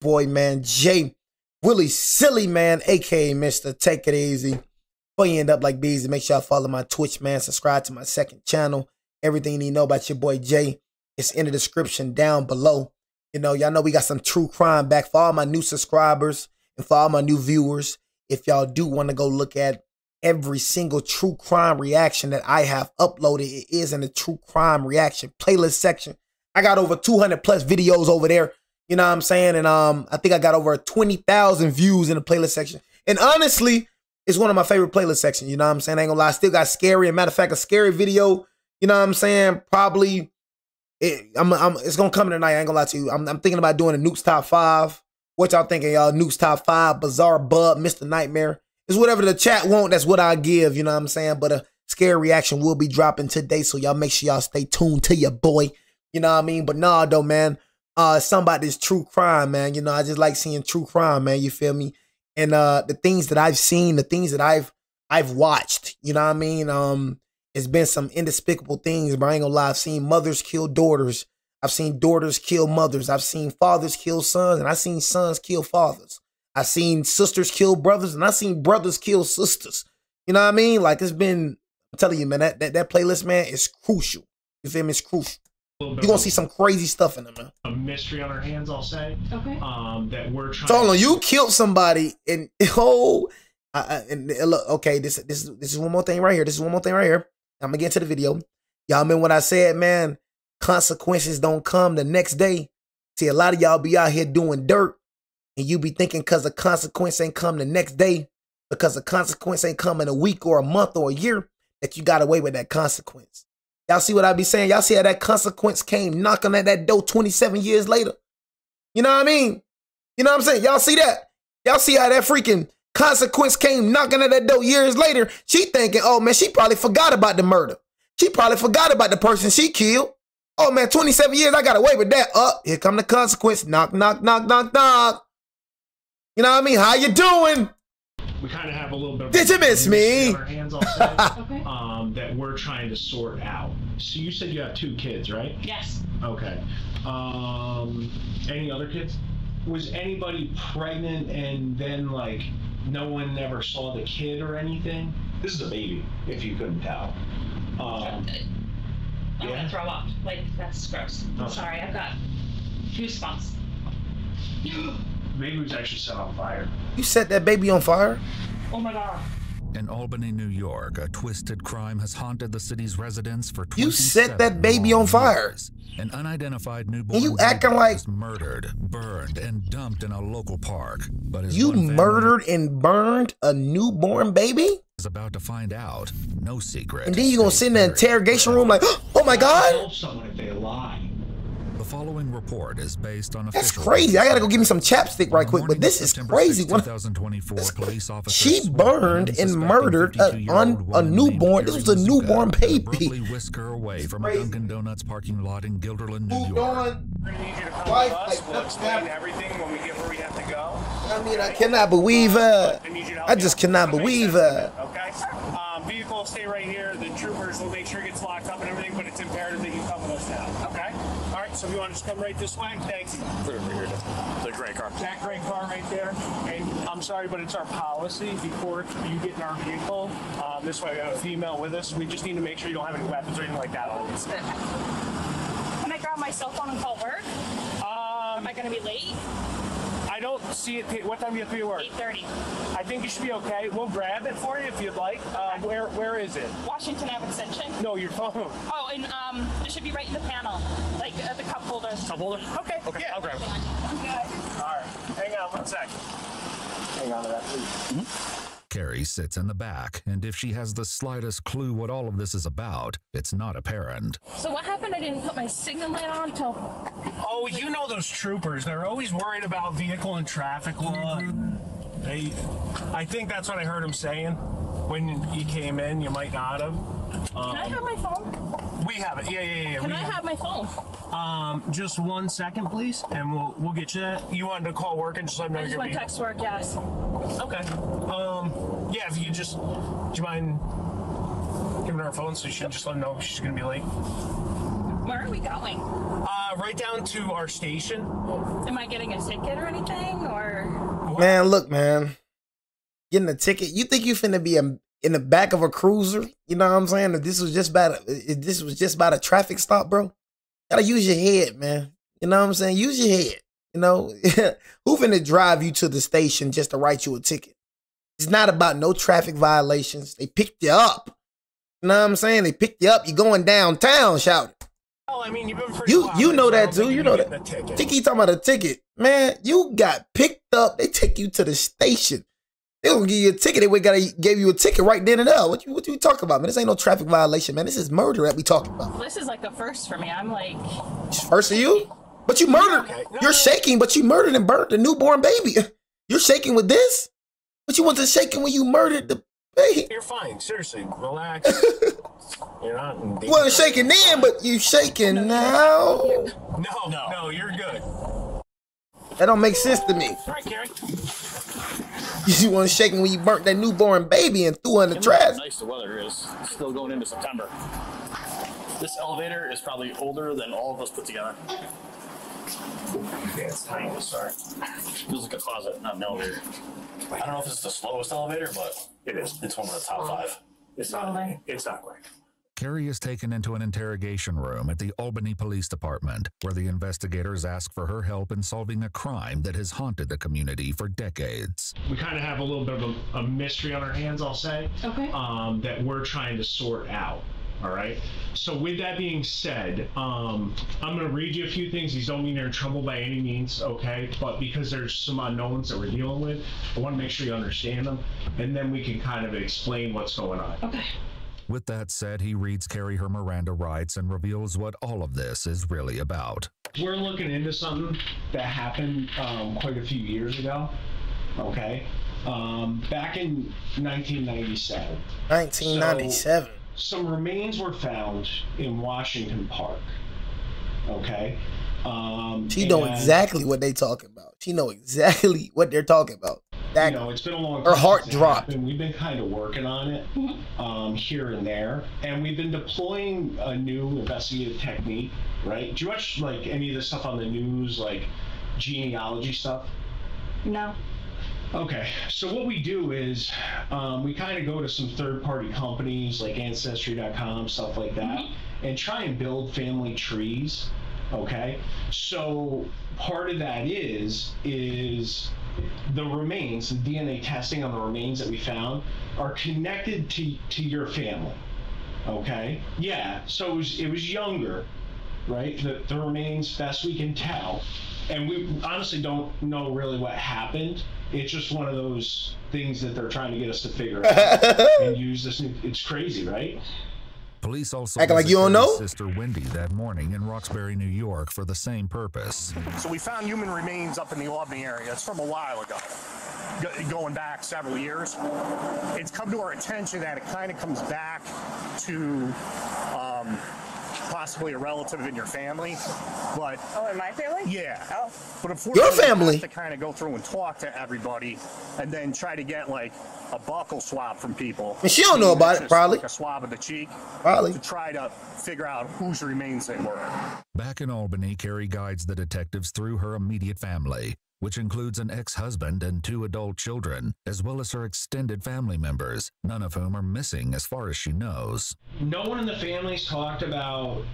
boy, man, Jay Willie Silly, man, aka Mr. Take It Easy. Before you end up like Beezy, make sure y'all follow my Twitch, man. Subscribe to my second channel. Everything you need to know about your boy Jay is in the description down below. You know, y'all know we got some true crime back for all my new subscribers and for all my new viewers. If y'all do want to go look at every single true crime reaction that I have uploaded, it is in the true crime reaction playlist section. I got over 200 plus videos over there. You know what I'm saying? And I think I got over 20,000 views in the playlist section. And honestly, it's one of my favorite playlist sections. You know what I'm saying? I ain't gonna lie. I still got scary. As a matter of fact, a scary video, you know what I'm saying? Probably, it's gonna come tonight. I ain't gonna lie to you. I'm thinking about doing a Nukes Top 5. What y'all thinking, y'all? Nukes Top 5, Bizarre Bub, Mr. Nightmare. It's whatever the chat want, that's what I give, you know what I'm saying? But a scary reaction will be dropping today, so y'all make sure y'all stay tuned to your boy. You know what I mean? But nah, though, man. Something about this true crime, man. You know, I just like seeing true crime, man. You feel me? And the things that I've seen, the things that I've watched, you know what I mean? It's been some indespicable things, but I ain't gonna lie. I've seen mothers kill daughters. I've seen daughters kill mothers. I've seen fathers kill sons, and I've seen sons kill fathers. I've seen sisters kill brothers, and I've seen brothers kill sisters. You know what I mean? Like, it's been, I'm telling you, man, that playlist, man, is crucial. You feel me? It's crucial. You're gonna see some crazy stuff in them, man. A mystery on our hands, I'll say. Okay. That we're trying. So hold on, you killed somebody, and look, okay, this is one more thing right here. This is one more thing right here. I'm gonna get into the video. Y'all remember what I said, man? Consequences don't come the next day. See, a lot of y'all be out here doing dirt, and you be thinking because the consequence ain't come the next day, because the consequence ain't come in a week or a month or a year, that you got away with that consequence. Y'all see what I be saying? Y'all see how that consequence came knocking at that door 27 years later? You know what I mean? You know what I'm saying? Y'all see that? Y'all see how that freaking consequence came knocking at that door years later? She thinking, oh man, she probably forgot about the murder. She probably forgot about the person she killed. Oh man, 27 years, I got away with that. Here come the consequence. Knock, knock, knock, knock, knock. You know what I mean? How you doing? We kind of have a little bit of Did you miss me? on our hands, I'll say, okay. That we're trying to sort out. So you said you have 2 kids, right? Yes. Okay. Any other kids? Was anybody pregnant and then like no one ever saw the kid or anything? This is a baby, if you couldn't tell. I'm gonna throw up. Like, that's gross. I'm sorry, I've got goosebumps. The baby was actually set on fire. You set that baby on fire? Oh my God. In Albany, New York, a twisted crime has haunted the city's residents for 27 You set that baby on fire. Years. An unidentified newborn you acting like was murdered, burned, and dumped in a local park. But you murdered and burned a newborn baby? Is about to find out. No secret. And then you gonna sit in the interrogation room like, oh my God? Help someone if they lie. The following report is based on That's crazy. I gotta go give me some chapstick right quick, but this is crazy. 2024, police she burned and murdered a newborn. This was a newborn baby. Whisk her away from a Dunkin' Donuts parking lot in Guilderland, New York. We're gonna need you to come with us. We'll explain everything when we get where we have to go. I mean, I cannot believe her. I just cannot believe her. Okay. Vehicle will stay right here. The troopers will make sure it gets locked up and everything, but it's imperative that you come with us now. Okay. All right. So if you want to just come right this way, thanks. Put it over here. The gray car. That gray car right there. And I'm sorry, but it's our policy before you get in our vehicle. This way we have a female with us. We just need to make sure you don't have any weapons or anything like that on you. Can I grab my cell phone and call work? Am I going to be late? I don't see it. What time do you have to be at work? 8:30. I think you should be okay. We'll grab it for you if you'd like. Where is it? Washington Ave Extension. No, your phone. Oh, and it should be right in the panel, like the cup holders. Cup holder? Okay. Okay. Yeah. I'll grab it. All right. Hang on 1 sec. Hang on to that, please. Mm-hmm. Carrie sits in the back, and if she has the slightest clue what all of this is about, it's not apparent. So what happened? I didn't put my signal light on until... Oh, you know those troopers. They're always worried about vehicle and traffic law. I think that's what I heard him saying. When you came in, you might not have. Can I have my phone? We have it. Yeah. Can I have my phone? Just 1 second, please, and we'll get you that. You wanted to call work and just let me know. I just want text work, yes. Okay. Yeah, if you just, do you mind giving her a phone so she can just let them know she's gonna be late? Where are we going? Right down to our station. Am I getting a ticket or anything, or? Man, look, man. Getting a ticket. You think you finna be in the back of a cruiser? You know what I'm saying? If this was just about a traffic stop, bro. Gotta use your head, man. You know what I'm saying? Use your head. You know, who finna drive you to the station just to write you a ticket? It's not about no traffic violations. They picked you up. You know what I'm saying? They picked you up. You going downtown shouting. Well, I mean, you've been pretty You know that too. You know that. Tiki talking about a ticket. Man, you got picked up. They take you to the station. They gonna give you a ticket. They gave you a ticket right then and there. What you talking about, man? This ain't no traffic violation, man. This is murder that we talking about. This is like a first for me. I'm like. First for you? But you murdered. Okay. No, You're shaking, but you murdered and burnt the newborn baby. You're shaking with this? But you wasn't shaking when you murdered the baby. You're fine. Seriously, relax. You're not. You wasn't shaking then, but you shaking now. No, you're good. That don't make sense to me. All right, Gary. You wasn't shaking when you burnt that newborn baby and threw her in the trash. How nice the weather is. It's still going into September. This elevator is probably older than all of us put together. Yeah, it's tiny. Sorry. Feels like a closet, not an elevator. I don't know if it's the slowest elevator, but it is. It's one of the top 5. It's not quick. Carrie is taken into an interrogation room at the Albany Police Department, where the investigators ask for her help in solving a crime that has haunted the community for decades. We kind of have a little bit of a mystery on our hands, I'll say. Okay. That we're trying to sort out. All right. So with that being said, I'm going to read you a few things. These don't mean they're in trouble by any means, okay? But because there's some unknowns that we're dealing with, I want to make sure you understand them, and then we can kind of explain what's going on. Okay. With that said, he reads Carrie her Miranda rights and reveals what all of this is really about. We're looking into something that happened quite a few years ago, okay? Back in 1997. 1997. Some remains were found in Washington Park. Okay. She know exactly what they talking about. She know exactly what they're talking about. You know, it's been a long time. Her heart dropped. And we've been kind of working on it here and there, and we've been deploying a new investigative technique. Right? Do you watch like any of the stuff on the news, like genealogy stuff? No. Okay, so what we do is we kind of go to some third-party companies like Ancestry.com, stuff like that, and try and build family trees, okay? So part of that is the remains, the DNA testing on the remains that we found are connected to your family, okay? Yeah, so it was younger, right? The remains, best we can tell. And we honestly don't know really what happened. It's just one of those things that they're trying to get us to figure out and use this new. It's crazy, right? Police also acting like you don't know. Sister Wendy that morning in Roxbury, New York, for the same purpose. So we found human remains up in the Albany area. It's from a while ago, going back several years. It's come to our attention that it kind of comes back to possibly a relative in your family, but in my family? Yeah. Oh. But unfortunately, your family we have to kind of go through and talk to everybody, and then try to get like a buccal swab from people. And she don't know about it, probably. Like a swab of the cheek. Probably. To try to figure out whose remains they were. Back in Albany, Carrie guides the detectives through her immediate family, which includes an ex-husband and 2 adult children, as well as her extended family members, none of whom are missing as far as she knows. No one in the family's talked about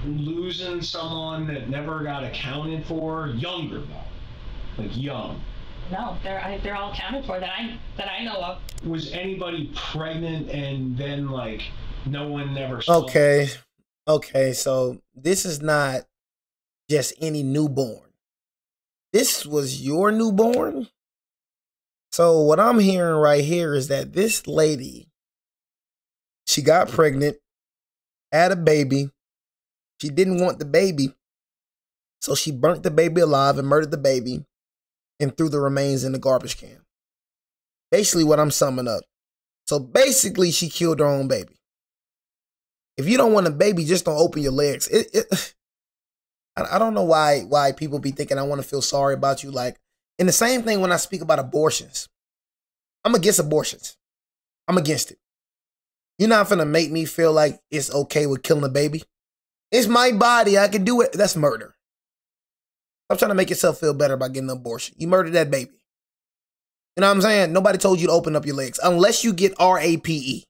losing someone that never got accounted for. Younger though, like young. No, they're all accounted for that I know of. Was anybody pregnant and then like no one never saw? Okay, so this is not just any newborn. This was your newborn? So what I'm hearing right here is that this lady, she got pregnant, had a baby. She didn't want the baby. So she burnt the baby alive and murdered the baby and threw the remains in the garbage can. Basically what I'm summing up. So basically she killed her own baby. If you don't want a baby, just don't open your legs. I don't know why people be thinking I want to feel sorry about you. Like, and the same thing when I speak about abortions. I'm against abortions. I'm against it. You're not finna make me feel like it's okay with killing a baby. It's my body. I can do it. That's murder. Stop trying to make yourself feel better by getting an abortion. You murdered that baby. You know what I'm saying? Nobody told you to open up your legs. Unless you get R-A-P-E.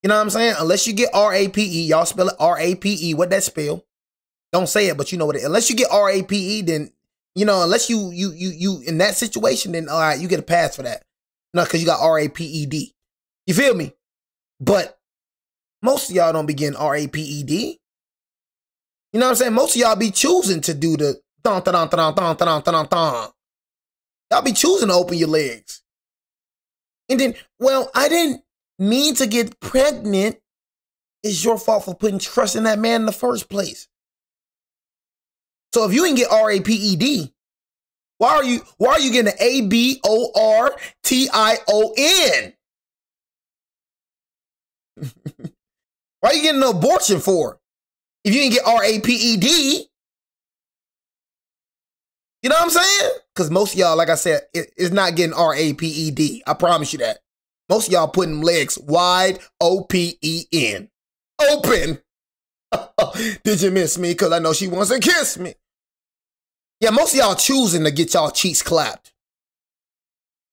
You know what I'm saying? Unless you get R-A-P-E. Y'all spell it R-A-P-E. What that spell? Don't say it, but you know what it is. Unless you get R-A-P-E, then, you know, unless you in that situation, then all right, you get a pass for that. No, because you got R-A-P-E-D. You feel me? But most of y'all don't be getting R-A-P-E-D. You know what I'm saying? Most of y'all be choosing to do the thon. Y'all be choosing to open your legs. And then, well, I didn't mean to get pregnant. It's your fault for putting trust in that man in the first place. So if you didn't get R-A-P-E-D, why are you getting an A-B-O-R-T-I-O-N? Why are you getting an abortion for? If you didn't get R-A-P-E-D, you know what I'm saying? Because most of y'all, like I said, is not getting R-A-P-E-D. I promise you that. Most of y'all putting legs wide, O-P-E-N. Open. Did you miss me? Because I know she wants to kiss me. Yeah, most of y'all choosing to get y'all cheeks clapped.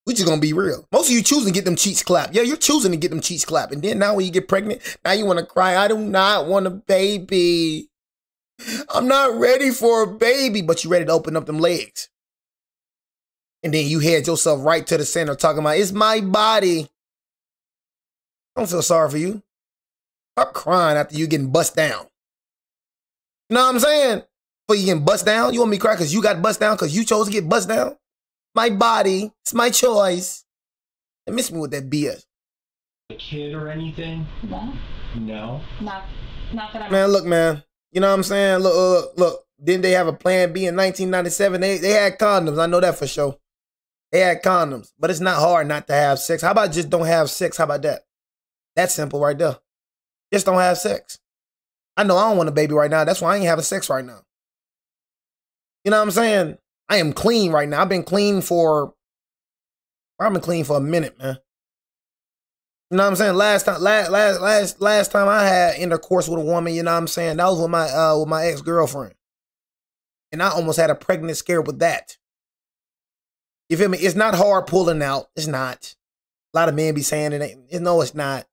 We just gonna be real. Most of you choosing to get them cheeks clapped. Yeah, you're choosing to get them cheeks clapped. And then now when you get pregnant, now you want to cry. I do not want a baby. I'm not ready for a baby. But you ready to open up them legs. And then you head yourself right to the center talking about, it's my body. I don't feel sorry for you. Stop crying after you getting bust down. You know what I'm saying? For you getting bust down? You want me to cry because you got bust down because you chose to get bust down? My body. It's my choice. They miss me with that BS. A kid or anything? No. No? Not that I'm... Man, look, man. You know what I'm saying? Look. Didn't they have a plan B in 1997? They had condoms. I know that for sure. They had condoms. But it's not hard not to have sex. How about just don't have sex? How about that? That's simple right there. Just don't have sex. I know I don't want a baby right now. That's why I ain't having sex right now. You know what I'm saying? I am clean right now. I've been clean for a minute, man. You know what I'm saying? Last time I had intercourse with a woman, you know what I'm saying? That was with my ex-girlfriend. And I almost had a pregnant scare with that. You feel me? It's not hard pulling out. It's not. A lot of men be saying it ain't. No, it's not.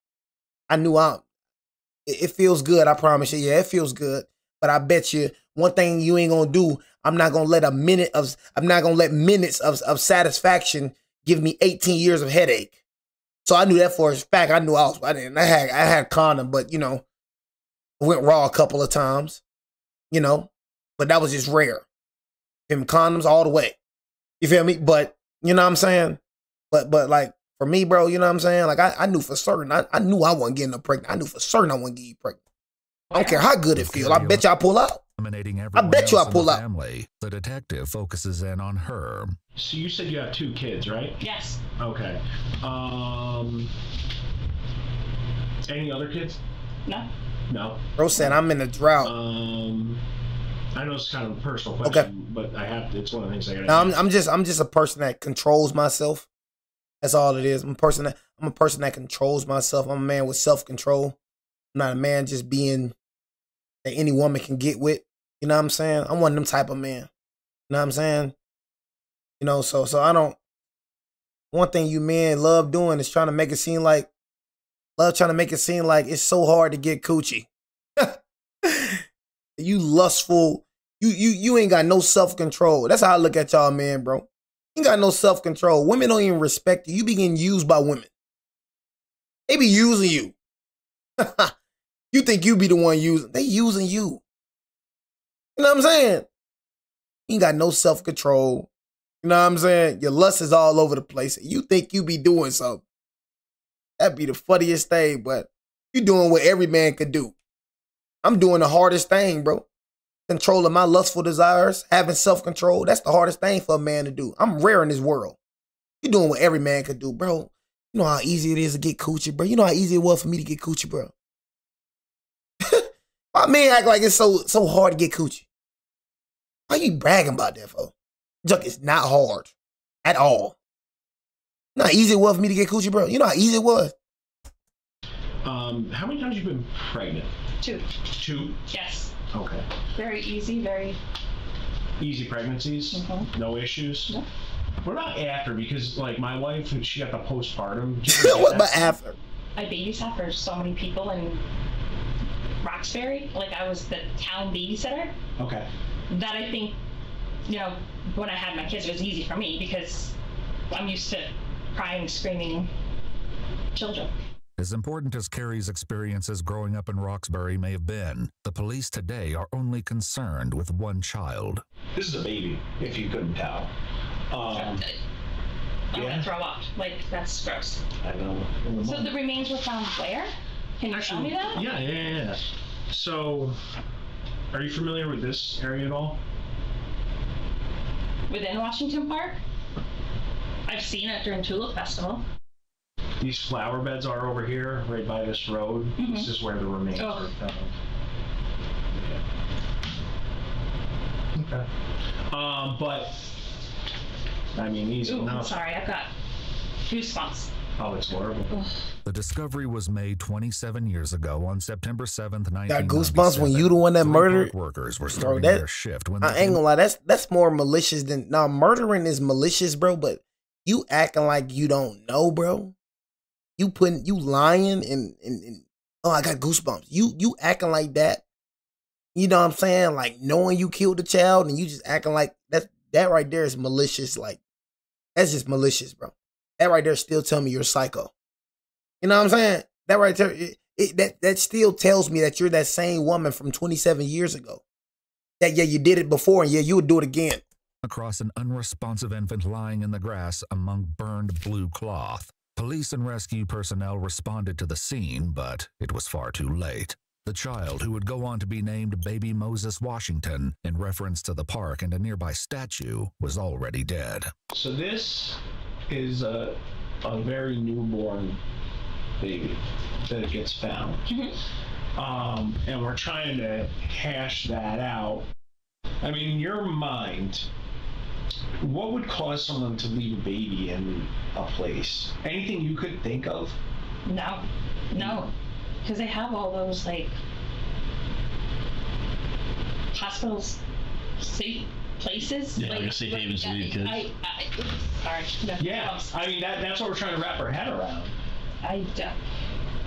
It feels good, I promise you. Yeah, it feels good. But I bet you one thing you ain't gonna do, I'm not gonna let minutes of satisfaction give me 18 years of headache. So I knew that for a fact. I had condom, but you know, went raw a couple of times, you know, but that was just rare. Them condoms all the way. You feel me? But you know what I'm saying? But like for me, bro, you know what I'm saying? Like I knew for certain. I knew I wasn't getting her pregnant. I knew for certain I wasn't getting you pregnant. I don't care how good it feels. I bet you I pull out. I bet you I pull out. The detective focuses in on her. So you said you have 2 kids, right? Yes. Okay. Any other kids? No. No. Bro said I'm in a drought. I know it's kind of a personal question, but it's one of the things I gotta No, I'm just a person that controls myself. That's all it is. I'm a person that controls myself. I'm a man with self-control. I'm not a man just being that any woman can get with. You know what I'm saying? I'm one of them type of man. You know what I'm saying? You know, so I don't. One thing you men love doing is trying to make it seem like it's so hard to get coochie. You lustful. You ain't got no self-control. That's how I look at y'all, man, bro. You ain't got no self-control. Women don't even respect you. You be getting used by women. They be using you. You think you be the one using. They using you. You know what I'm saying? You ain't got no self-control. You know what I'm saying? Your lust is all over the place. You think you be doing something. That'd be the funniest thing, but you doing what every man could do. I'm doing the hardest thing, bro. Controlling my lustful desires, having self-control. That's the hardest thing for a man to do. I'm rare in this world. You doing what every man could do, bro. You know how easy it is to get coochie, bro. You know how easy it was for me to get coochie, bro. My man act like it's so hard to get coochie. Why you bragging about that, for? Junk is not hard at all. You know how easy it was for me to get coochie, bro. You know how easy it was. How many times you been pregnant? 2. 2? Yes. Okay. Very easy, very... Easy pregnancies? Mm-hmm. No issues? No. What about after? Because, like, my wife, she got the postpartum. What about after? I babysat for so many people in Roxbury. Like, I was the town babysitter. Okay. That I think, you know, when I had my kids, it was easy for me because I'm used to crying, screaming children. As important as Carrie's experiences growing up in Roxbury may have been, the police today are only concerned with one child. This is a baby, if you couldn't tell. I'm gonna throw up. Like, that's gross. I know. So the remains were found where? Can you tell me that? Yeah. So, are you familiar with this area at all? Within Washington Park? I've seen it during Tulip Festival. These flower beds are over here, right by this road. Mm-hmm. This is where the remains are found. Yeah. Okay. But I mean, these. Ooh, I'm sorry, I've got goosebumps. Oh, it's horrible. Ugh. The discovery was made 27 years ago on September 7th, 1997. Got goosebumps when you the one that 3 murdered? park workers were starting their shift when I ain't gonna lie, that's more malicious than murdering is malicious, bro, but you acting like you don't know, bro. You lying and oh, I got goosebumps. You acting like that. You know what I'm saying? Like knowing you killed the child and you just acting like that right there is malicious. Like that's just malicious, bro. That right there still tell me you're a psycho. You know what I'm saying? That right there, that still tells me that you're that same woman from 27 years ago. That yeah, you did it before and yeah, you would do it again. Across an unresponsive infant lying in the grass among burned blue cloth. Police and rescue personnel responded to the scene, but it was far too late. The child, who would go on to be named Baby Moses Washington in reference to the park and a nearby statue, was already dead. So this is a very newborn baby that gets found. Mm-hmm. And we're trying to hash that out. I mean, in your mind, what would cause someone to leave a baby in a place? Anything you could think of? No. Because they have all those, like, hospitals, safe places. Yeah, like safe havens to leave kids. Sorry. No, Yeah, I mean, that's what we're trying to wrap our head around.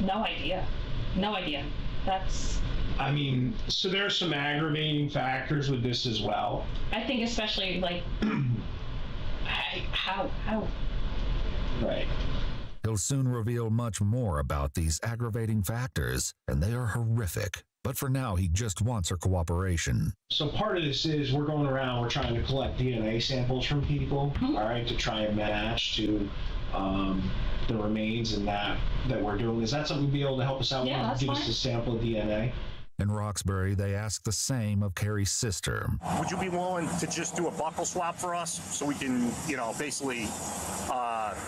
No idea. No idea. That's... I mean, so there's some aggravating factors with this as well. I think especially, like, how? Right. He'll soon reveal much more about these aggravating factors, and they are horrific. But for now, he just wants her cooperation. So part of this is we're going around, we're trying to collect DNA samples from people, all right, to try and match to the remains and that we're doing. Is that something you'd be able to help us out with? That's Give fine. us a sample of DNA? In Roxbury, they ask the same of Carrie's sister. Would you be willing to just do a buckle swap for us so we can, basically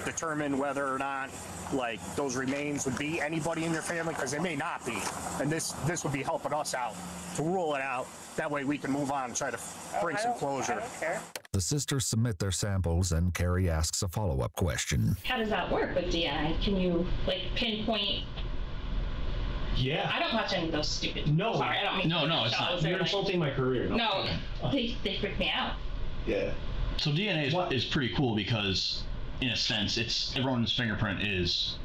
determine whether or not, like, those remains would be anybody in your family? Because they may not be. And this would be helping us out to rule it out. That way we can move on and try to bring some closure. I don't care. The sisters submit their samples, and Carrie asks a follow-up question. How does that work with DNA? Can you, like, pinpoint? Yeah. I don't watch any of those stupid. No. Sorry, I don't mean. No, it's not. You're insulting my career. No, they freak me out. Yeah. So DNA is pretty cool because, in a sense, everyone's fingerprint is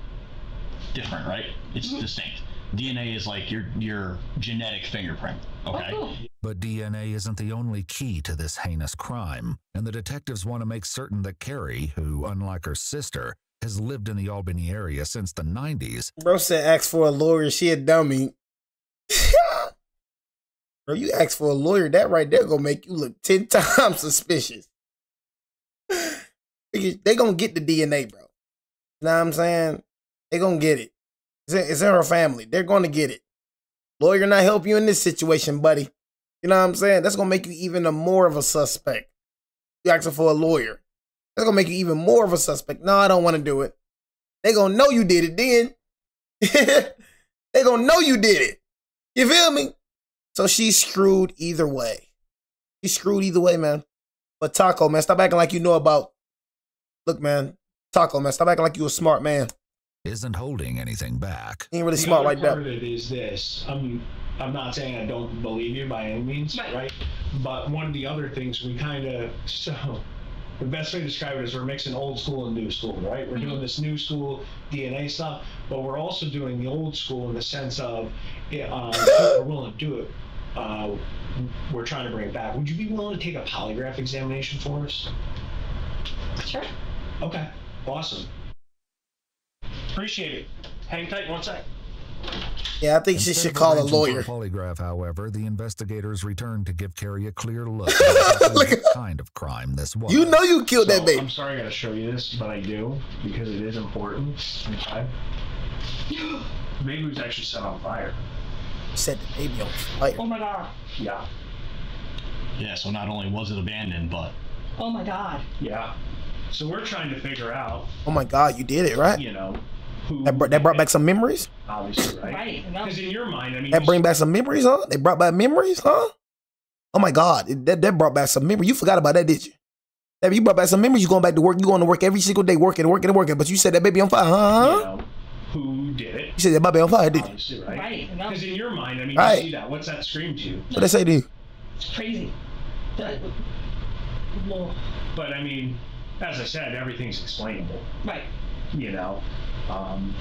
different, right? It's distinct. DNA is like your genetic fingerprint. Okay. Oh, cool. But DNA isn't the only key to this heinous crime, and the detectives want to make certain that Carrie, who, unlike her sister, has lived in the Albany area since the 90s. Bro said ask for a lawyer, she a dummy. Bro, you ask for a lawyer, that right there gonna make you look 10 times suspicious. They gonna get the DNA, bro. You know what I'm saying? They gonna get it. It's in her family. They're gonna get it. Lawyer not help you in this situation, buddy. You know what I'm saying? That's gonna make you even more of a suspect. You asking for a lawyer. That's gonna make you even more of a suspect. No, I don't want to do it. They gonna know you did it then. They gonna know you did it. You feel me? So she's screwed either way. She's screwed either way, man. But Taco, man, stop acting like you know about... Look, man. Taco, man, stop acting like you a smart man. Isn't holding anything back. He ain't really smart like that. Part of it is this. I'm not saying I don't believe you by any means, right? But one of the other things we kind of, so the best way to describe it is we're mixing old school and new school, right? We're doing this new school DNA stuff, but we're also doing the old school in the sense of, if we're willing to do it, we're trying to bring it back. Would you be willing to take a polygraph examination for us? Sure. Okay, awesome. Appreciate it. Hang tight one sec. Yeah, I think she should call a lawyer. For a polygraph, however, the investigators returned to give Carrie a clear look at what kind of crime this was. You know you killed that baby. I'm sorry I gotta show you this, but I do, because it is important. Okay. The baby was actually set on fire. Set the baby on fire. Oh my god. Yeah. Yeah, so not only was it abandoned, but... Oh my god. Yeah. So we're trying to figure out, Oh my God, you did it, right? you know, who... That brought back some memories? Obviously, right? Right. Because in your mind, I mean... That bring back some memories, huh? They brought back memories, huh? Oh my God, that brought back some memories. You forgot about that, did you? That you brought back some memories. You going back to work. You going to work every single day, working. But you said that baby on fire, huh? You know, who did it? You said that baby on fire, did you? Obviously, right? Right. Because in your mind, I mean, Right. you see that. What's that scream to you? What they say to you? It's crazy. Well, But I mean, as I said, everything's explainable. right. You know,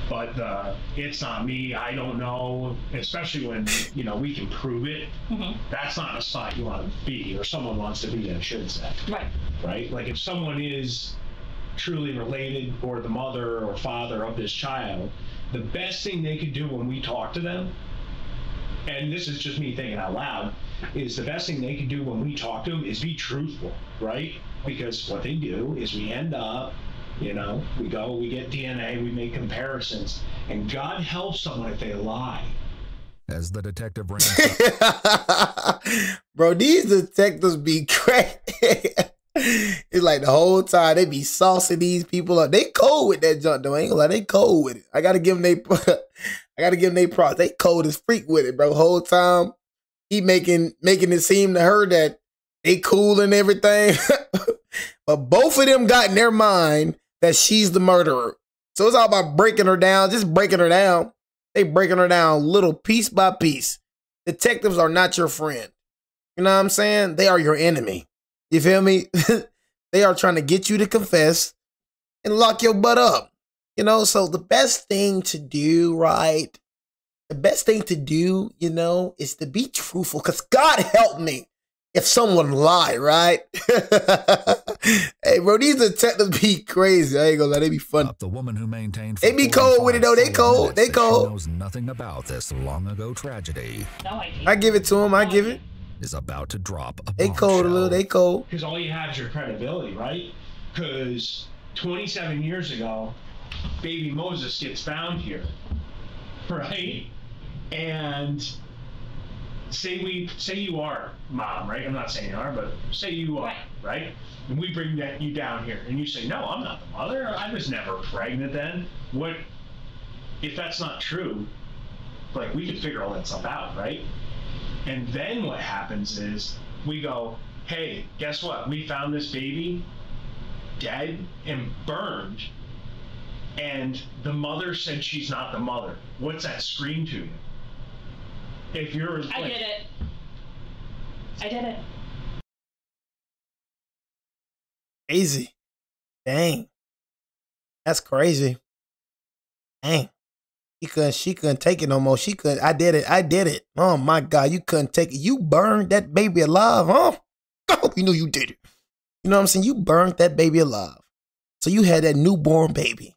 but it's not me, I don't know, especially when, you know, we can prove it. Mm-hmm. That's not a spot you want to be, or someone wants to be, I should say, Right. right? Like if someone is truly related, or the mother or father of this child, the best thing they could do when we talk to them, and this is just me thinking out loud, is the best thing they could do when we talk to them is be truthful, right? Because what they do is we end up, you know, we get DNA, we make comparisons, and God helps someone if they lie. As the detective ran Bro, these detectives be crazy. It's like the whole time they be saucing these people up. They cold with that junk though. I ain't gonna lie, they cold with it. I gotta give them they props. They cold as freak with it, bro. Whole time he making it seem to her that they cool and everything. But both of them got in their mind that she's the murderer. So it's all about breaking her down, just breaking her down. They breaking her down little piece by piece. Detectives are not your friend. You know what I'm saying? They are your enemy. You feel me? They are trying to get you to confess and lock your butt up. You know, so the best thing to do, right? The best thing to do, you know, is to be truthful. Because God help me if someone lie, right? Hey, bro, these detectives be crazy. I ain't gonna let they be funny. the woman who maintained They be cold with it though. They cold. They She cold. knows nothing about this long ago tragedy. No idea. I give it to them. I give it. Is about to drop a They cold a little. They cold. Because all you have is your credibility, right? Because 27 years ago, baby Moses gets found here, right? And say you are mom, right? I'm not saying you are, but say you are, right? And we bring you down here, and you say, no, I'm not the mother. I was never pregnant then. What if that's not true? Like, we could figure all that stuff out, right? And then what happens is we go, hey, guess what? We found this baby dead and burned, and the mother said she's not the mother. What's that scream to you? If you're I did it. I did it. Crazy. Dang. That's crazy. Dang. She couldn't take it no more. She couldn't. I did it. Oh my God. You couldn't take it. You burned that baby alive, huh? Oh, you know you did it. You know what I'm saying? You burned that baby alive. So you had that newborn baby.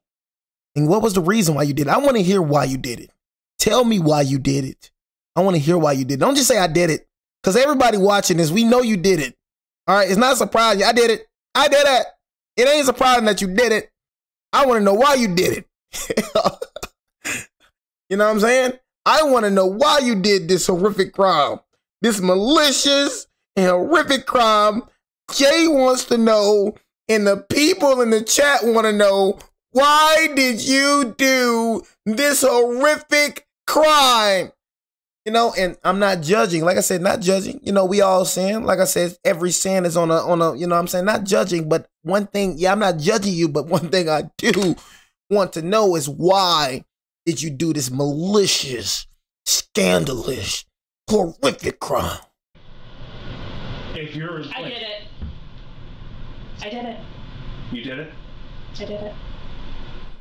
And what was the reason why you did it? I want to hear why you did it. Tell me why you did it. I want to hear why you did it. Don't just say I did it. Because everybody watching this, we know you did it. All right? It's not surprising. I did it. I did it. It ain't surprising that you did it. I want to know why you did it. You know what I'm saying? I want to know why you did this horrific crime. This malicious and horrific crime. Jay wants to know, and the people in the chat want to know, why did you do this horrific crime? You know, and I'm not judging. Like I said, not judging. You know, we all sin. Like I said, every sin is on a, you know what I'm saying? Not judging, but one thing, yeah, I'm not judging you, but one thing I do want to know is why did you do this malicious, scandalous, horrific crime. If you're, I did it. I did it. You did it? I did it.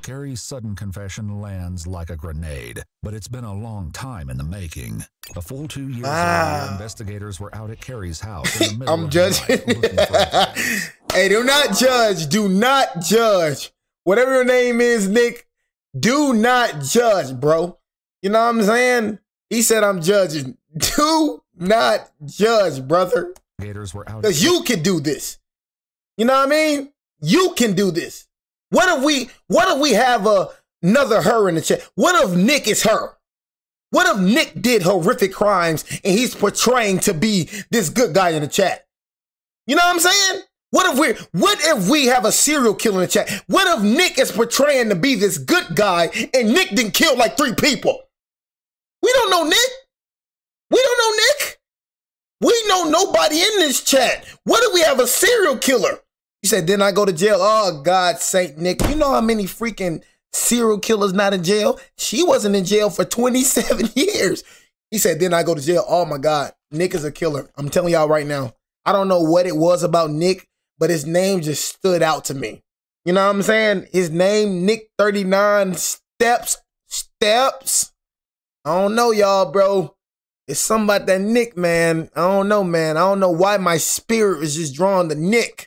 Carrie's sudden confession lands like a grenade, but it's been a long time in the making. A full 2 years earlier, investigators were out at Carrie's house in the middle I'm of judging. the night looking for evidence. Hey, do not judge. Do not judge. Whatever your name is, Nick, do not judge, bro. You know what I'm saying? He said I'm judging. Do not judge, brother. Investigators were out Because you can do this. You know what I mean? You can do this. What if we have another her in the chat? What if Nick is her? What if Nick did horrific crimes and he's portraying to be this good guy in the chat? You know what I'm saying? What if we have a serial killer in the chat? What if Nick is portraying to be this good guy and Nick didn't kill like 3 people? We don't know Nick. We don't know Nick. We know nobody in this chat. What if we have a serial killer? You said, then I go to jail. Oh, God, Saint Nick. You know how many freaking serial killers not in jail? She wasn't in jail for 27 years. He said, then I go to jail. Oh, my God. Nick is a killer. I'm telling y'all right now. I don't know what it was about Nick, but his name just stood out to me. You know what I'm saying? His name, Nick 39 Steps. I don't know, y'all, bro. It's something about that Nick, man. I don't know, man. I don't know why my spirit is just drawn to Nick.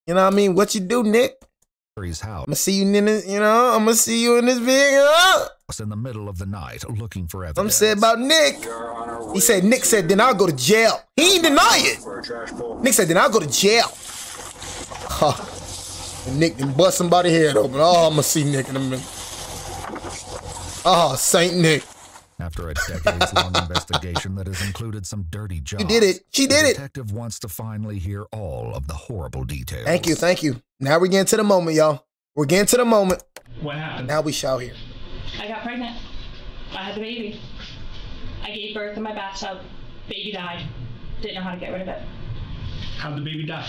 You know what I mean? What you do, Nick? Carrie's house. I'm gonna see you in this, I'm gonna see you in this video. In the middle of the night looking for evidence. I'm saying about Nick. He said, Nick said, then I'll go to jail. He ain't deny it. Nick said, then I'll go to jail. Huh. And Nick then bust somebody's head open. Oh, I'm gonna see Nick in a minute. Oh, Saint Nick. After a decades-long investigation that has included some dirty jobs, you did it. She did the it. detective wants to finally hear all of the horrible details. Thank you. Now we're getting to the moment, y'all. We're getting to the moment. What happened? Now we shall hear. I got pregnant. I had the baby. I gave birth in my bathtub. Baby died. Didn't know how to get rid of it. How'd the baby die?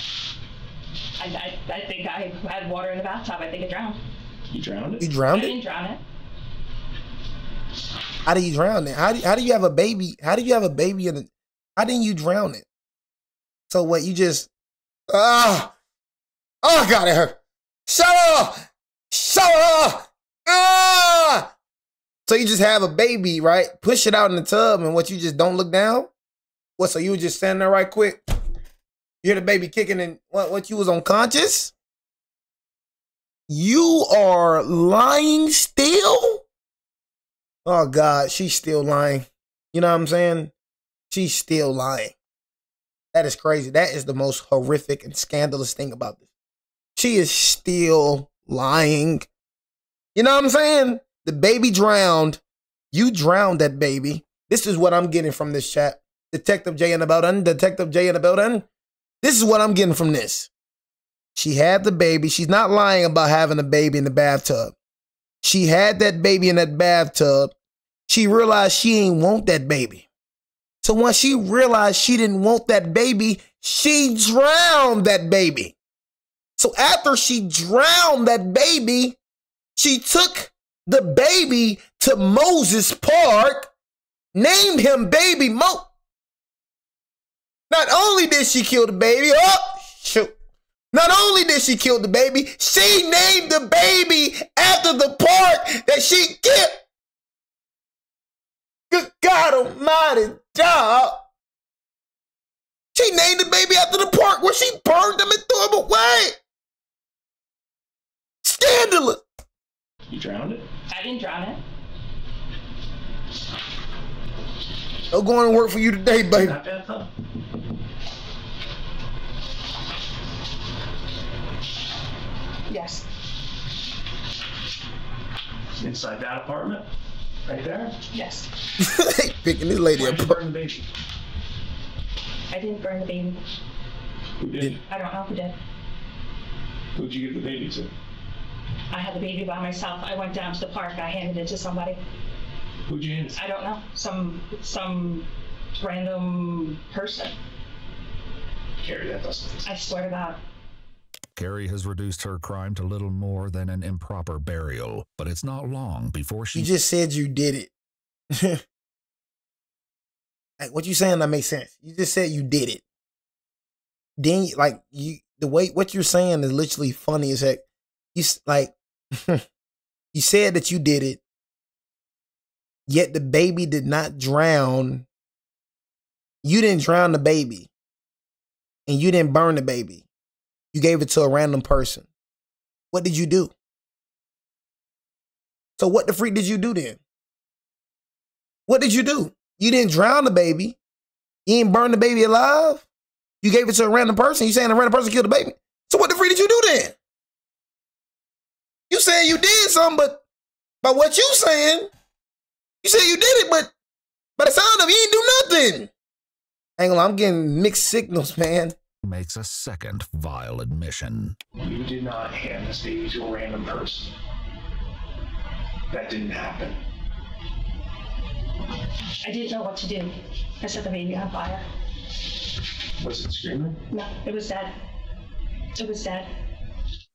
I think I had water in the bathtub. I think it drowned. You drowned it? You drowned I it? didn't drown it. How do you drown it? How do you have a baby? How do you have a baby in it? How didn't you drown it? So what, you just, oh God, it hurt. Shut up! So you just have a baby, right? Push it out in the tub and what, you just don't look down? What, so you were just standing there right quick? You hear the baby kicking and what, you was unconscious? You are lying still? Oh, God, she's still lying. You know what I'm saying? She's still lying. That is crazy. That is the most horrific and scandalous thing about this. She is still lying. You know what I'm saying? The baby drowned. You drowned that baby. This is what I'm getting from this chat. Detective J in the building. Detective J in the building. This is what I'm getting from this. She had the baby. She's not lying about having a baby in the bathtub. She had that baby in that bathtub. She realized she ain't want that baby. So once she realized she didn't want that baby, she drowned that baby. So after she drowned that baby, she took the baby to Moses Park, named him Baby Mo. Not only did she kill the baby, not only did she kill the baby, she named the baby after the park that she killed. Good God almighty, dog. She named the baby after the park where she burned him and threw him away. Scandalous. You drowned it? I didn't drown it. No going to work for you today, baby. Not bad, though. Yes. Inside that apartment? Right there? Yes. Picking this lady Why'd you apart. burn the baby? I didn't burn the baby. Who did? I don't know who did. Who'd you give the baby to? I had the baby by myself. I went down to the park. I handed it to somebody. Who'd you hand it to? I don't know. Some random person. Carrie, that doesn't. I swear to God. Carrie has reduced her crime to little more than an improper burial, but it's not long before she... You just said you did it. Like, what you saying that makes sense. You just said you did it. Then, like, the way what you're saying is literally funny as heck. You like, you said that you did it, yet the baby did not drown. You didn't drown the baby, and you didn't burn the baby. You gave it to a random person. What did you do? So what the freak did you do then? What did you do? You didn't drown the baby. You didn't burn the baby alive. You gave it to a random person. You saying a random person killed the baby. So what the freak did you do then? You saying you did something, but by what you saying, you say you did it, but by the sound of it, you ain't do nothing. Hang on, I'm getting mixed signals, man. Makes a second vile admission. You did not hand this baby to a random person. That didn't happen. I didn't know what to do. I set the baby on fire. Was it screaming? No, it was dead. It was dead.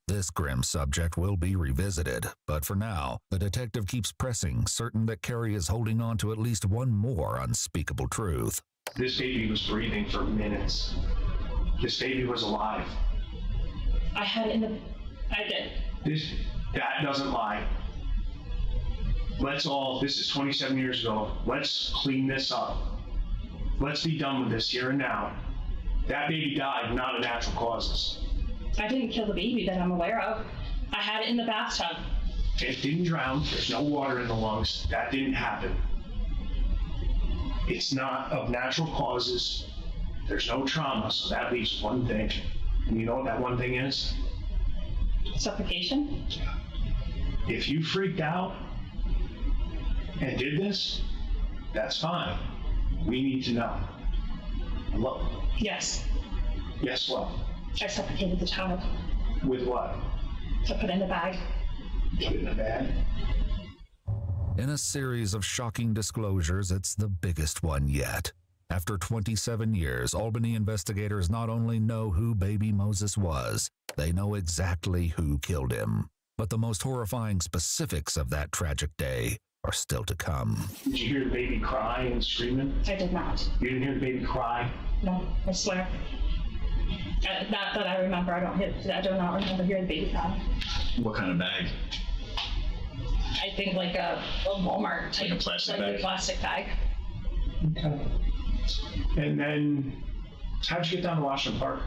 This grim subject will be revisited, but for now, the detective keeps pressing, certain that Carrie is holding on to at least one more unspeakable truth. This baby was breathing for minutes. This baby was alive. I had it in the... I did. That doesn't lie. This is 27 years ago. Let's clean this up. Let's be done with this here and now. That baby died, not of natural causes. I didn't kill the baby that I'm aware of. I had it in the bathtub. It didn't drown. There's no water in the lungs. That didn't happen. It's not of natural causes. There's no trauma, so that leaves one thing. And you know what that one thing is? Suffocation? If you freaked out and did this, that's fine. We need to know. Look. Yes. Yes, what? I suffocated the child. With what? To put in the bag. Put it in a bag? In a series of shocking disclosures, it's the biggest one yet. After 27 years, Albany investigators not only know who baby Moses was, they know exactly who killed him. But the most horrifying specifics of that tragic day are still to come. Did you hear the baby cry and screaming? I did not. You didn't hear the baby cry? No, I swear. Not that I remember. I do not remember hearing the baby cry. What kind of bag? I think like a Walmart type, like a plastic like bag. a plastic bag. Okay. And then, how'd you get down to Washington Park?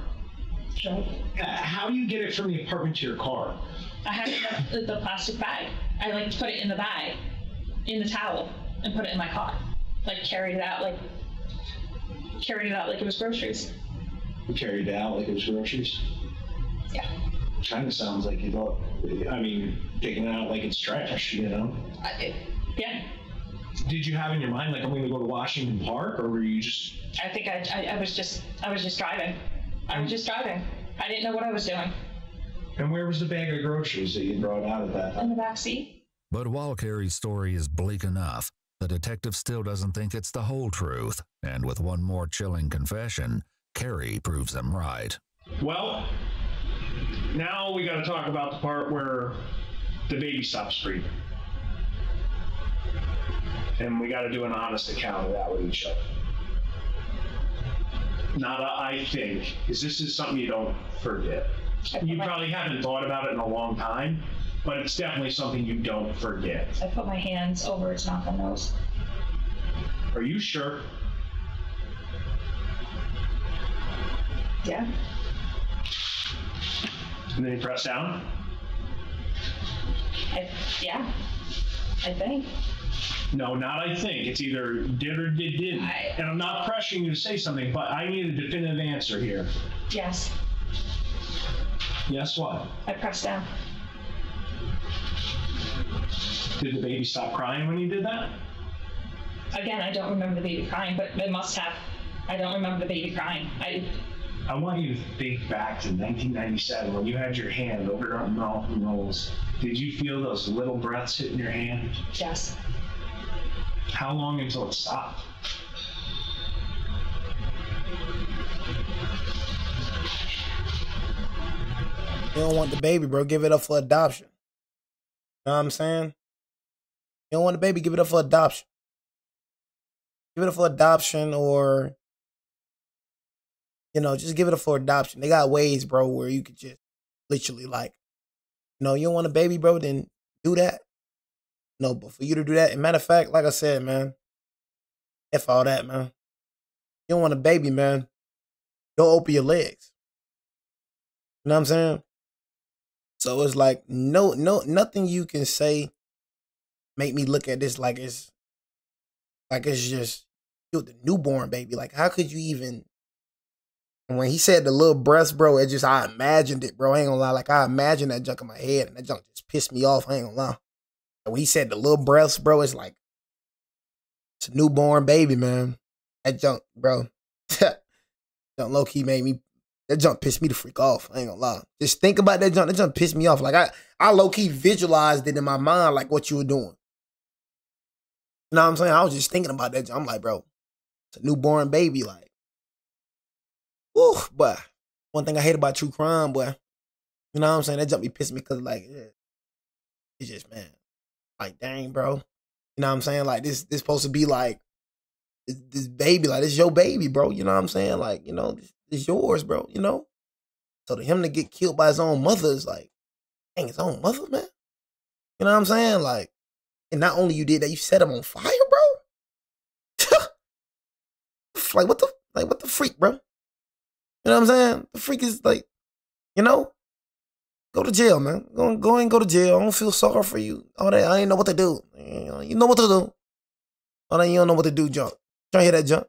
Sure. How do you get it from the apartment to your car? I had the plastic bag. I like put it in the bag, in the towel, and put it in my car. Like carried it out like it was groceries. You carried it out like it was groceries? Yeah. Kind of sounds like you thought, taking it out like it's trash, you know? Yeah. Did you have in your mind, like, I'm going to go to Washington Park, or were you just... I think I was just driving. I was just driving. I didn't know what I was doing. And where was the bag of groceries that you brought out of that? In the back seat. But while Carrie's story is bleak enough, the detective still doesn't think it's the whole truth. And with one more chilling confession, Carrie proves him right. Well, now we got to talk about the part where the baby stops breathing. And we got to do an honest account of that with each other. Not a I think, because this is something you don't forget. You probably haven't thought about it in a long time, but it's definitely something you don't forget. I put my hands over its mouth and nose. Are you sure? Yeah. And then you press down? Yeah. I think. No, not I think. It's either did or didn't. And I'm not pressuring you to say something, but I need a definitive answer here. Yes. Yes, what? I pressed down. Did the baby stop crying when you did that? Again, I don't remember the baby crying, but it must have. I don't remember the baby crying. I want you to think back to 1997 when you had your hand over your mouth and nose. Did you feel those little breaths hitting your hand? Yes. How long until it stopped? You don't want the baby, bro. Give it up for adoption. You know what I'm saying? You don't want the baby, give it up for adoption. Give it up for adoption, or just give it up for adoption. They got ways, bro, where you could just literally like, you don't want a baby, bro, then do that. No, but for you to do that, and matter of fact, like I said, man, F all that, man. You don't want a baby, man. Don't open your legs. You know what I'm saying? So it's like, nothing you can say make me look at this like it's just the newborn baby. Like, how could you even? And when he said the little breast, bro, I imagined it, bro. I ain't gonna lie. Like, I imagined that junk in my head, and that junk just pissed me off. I ain't gonna lie. And when he said the little breast, bro, it's like, it's a newborn baby, man. That junk, bro. Junk low key made me. That junk pissed me the freak off. I ain't gonna lie. Just think about that junk. That junk pissed me off. Like, I low key visualized it in my mind, like what you were doing. You know what I'm saying? I was just thinking about that junk. I'm like, bro, it's a newborn baby. Like, woo, boy. One thing I hate about true crime, boy. You know what I'm saying? That junk be pissing me because, like, it's just, man, like, dang, bro. You know what I'm saying? Like, this supposed to be like, this baby, like, this your baby, bro. You know what I'm saying? Like, this yours, bro, So to him to get killed by his own mother is like, dang, his own mother, man. You know what I'm saying? Like, and not only you did that, you set him on fire, bro. Like, what the freak, bro? You know what I'm saying? The freak is like, go to jail, man. Go and go to jail. I don't feel sorry for you. All that, I ain't know what to do. You know what to do. All that, you don't know what to do, junk. Try to hear that junk.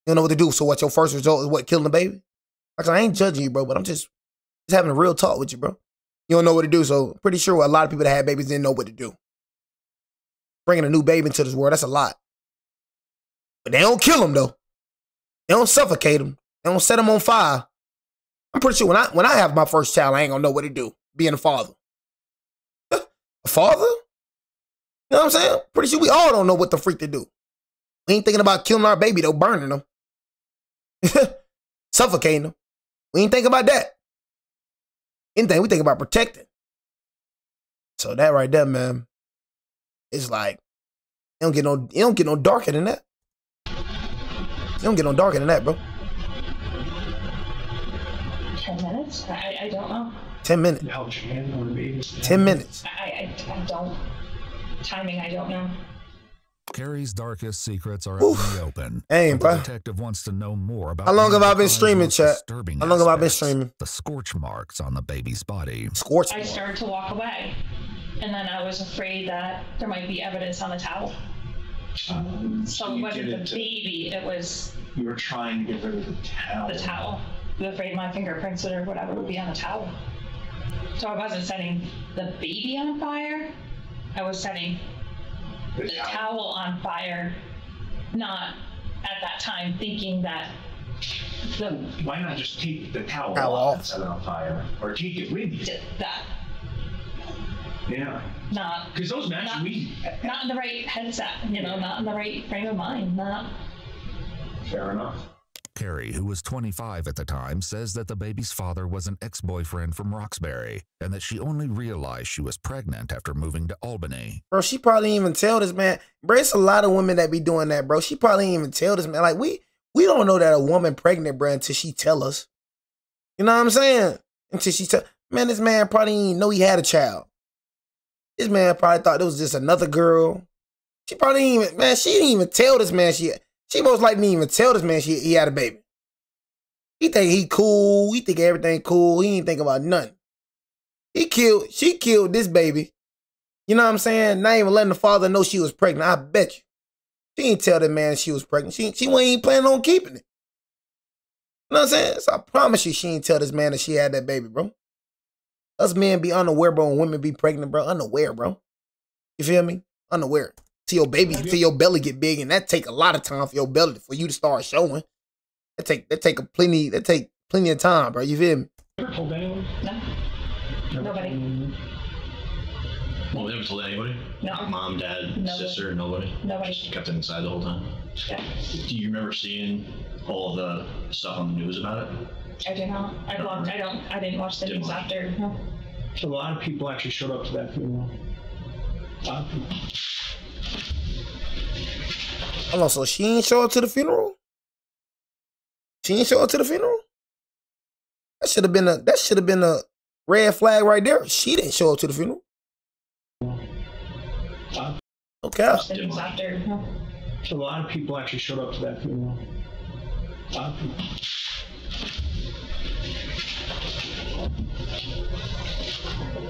You don't know what to do. So what, your first result is what, killing the baby? Like, I ain't judging you, bro, but I'm just having a real talk with you, bro. You don't know what to do, so I'm pretty sure a lot of people that had babies didn't know what to do. Bringing a new baby into this world, that's a lot. But they don't kill them, though. They don't suffocate them. They don't set them on fire. I'm pretty sure when I have my first child, I ain't gonna know what to do, being a father. A father? You know what I'm saying? Pretty sure we all don't know what the freak to do. We ain't thinking about killing our baby, though, burning them. Suffocating them. We ain't think about that. Anything, we think about protecting. So that right there, man, it's like, it don't get no darker than that. It don't get no darker than that, bro. 10 minutes? I don't know. 10 minutes. 10 minutes. I don't. Timing, I don't know. Carrie's darkest secrets are out in the open. Hey, bro. The detective wants to know more about how long have I been streaming, chat? How long have I been streaming? The scorch marks on the baby's body. Scorch marks. I started to walk away, and then I was afraid that there might be evidence on the towel. So it wasn't the baby, it was... You were trying to get rid of the towel. The towel. I was afraid my fingerprints or whatever would be on the towel. So I wasn't setting the baby on fire. I was setting the towel on fire, not at that time thinking that the... Why not just take the towel off and set it on fire? Or take it with you? That. Yeah. Not... Because those matches not in the right headset, not in the right frame of mind, not... Fair enough. Carrie, who was 25 at the time, says that the baby's father was an ex-boyfriend from Roxbury and that she only realized she was pregnant after moving to Albany. Bro, she probably didn't even tell this man. Bro, it's a lot of women that be doing that, bro. She probably didn't even tell this man. Like, we don't know that a woman pregnant, bro, until she tell us. You know what I'm saying? Until she tell... Man, this man probably didn't know he had a child. This man probably thought it was just another girl. She probably didn't even... Man, she didn't even tell this man She most likely didn't even tell this man he had a baby. He think he cool. He think everything cool. He ain't think about nothing. She killed this baby. You know what I'm saying? Not even letting the father know she was pregnant. I bet you. She didn't tell the man she was pregnant. She wasn't even planning on keeping it. You know what I'm saying? So I promise you she didn't tell this man that she had that baby, bro. Us men be unaware, bro, and women be pregnant, bro. Unaware, bro. You feel me? Unaware. Till your belly get big, and that take a lot of time for your belly for you to start showing. That take plenty of time, bro. You feel me? Ever told anyone? No. Nobody. Well, we never told anybody? No. Mom, dad, Nobody. sister, nobody? Nobody. Just kept it inside the whole time? Yeah. Do you remember seeing all the stuff on the news about it? I do not. I didn't watch the news after. No. So a lot of people actually showed up to that funeral. A lot of people. Hold on, so she ain't show up to the funeral? She ain't show up to the funeral? That should have been a red flag right there. She didn't show up to the funeral. Okay. A lot of people actually showed up to that funeral. A lot of people.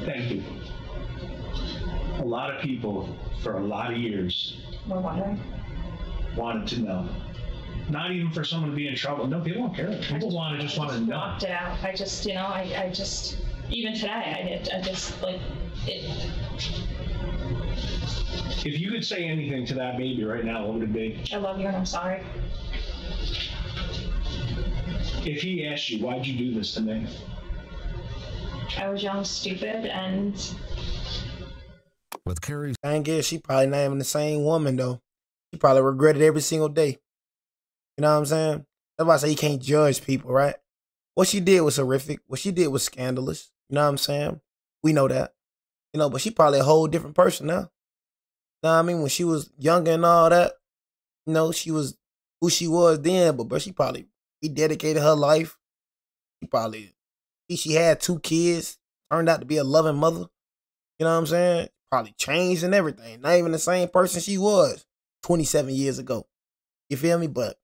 Thank you. A lot of people for a lot of years wanted to know. Not even for someone to be in trouble. No, people don't care. People just want to know. Walked it out. I just, you know, I just, even today, I just, like, it. If you could say anything to that baby right now, what would it be? I love you and I'm sorry. If he asked you, why'd you do this to me? I was young, stupid, and... With Carrie's... I guess she probably not even the same woman, though. She probably regretted every single day. You know what I'm saying? That's why I say you can't judge people, right? What she did was horrific. What she did was scandalous. You know what I'm saying? We know that. You know, but she probably a whole different person now. You know what I mean? When she was younger and all that, you know, she was who she was then, but bro, she probably rededicated her life. She had 2 kids, turned out to be a loving mother. You know what I'm saying? Probably changed and everything. Not even the same person she was 27 years ago. You feel me? But